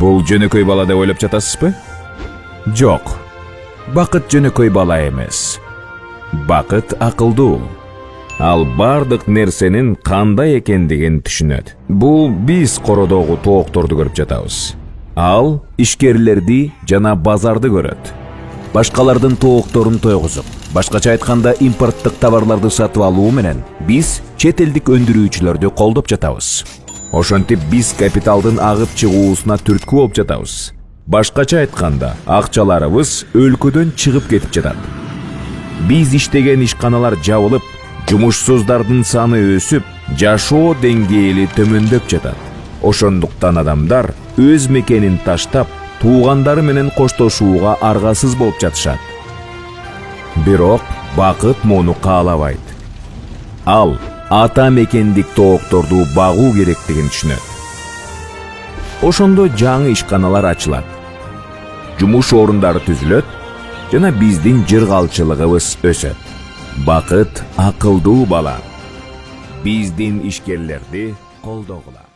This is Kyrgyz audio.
Бул жөнөкөй бала деп ойлоп жатасызбы? Жок. Бакыт жөнөкөй бала эмес. Бакыт акылдуу. Ал бардык нерсенин кандай экендигин түшүнөт. Бул биз кородогу тоокторду көрүп жатабыз. Ал ишкерлерди жана базарды көрөт. Башкалардын тоокторун тойгузуп, башкача айтканда импорттук товарларды сатып алуу менен биз чет элдик өндүрүүчүлөрдү колдоп жатабыз. Ошентип биз капиталдын агып чыгуусуна түрткү болуп жатабыз. Башкача айтканда, акчаларыбыз өлкөдөн чыгып кетип жатат. Биз иштеген ишканалар жабылып, жумушсуздардын саны өсүп, жашоо деңгээли төмөндөп жатат. Ошондуктан адамдар өз мекенин таштап, туугандары менен коштошууга аргасыз болуп жатышат. Бирок бакыт муну каалабайт. Ал ата мекендик тоокторду багуу керектигин түшүнөт. Ошондо жаңы ишканалар ачылат. Жумуш орундары түзүлөт жана биздин жыргалчылыгыбыз өсөт. Бакыт акылдуу бала. Биздин ишкерлерди колдогула.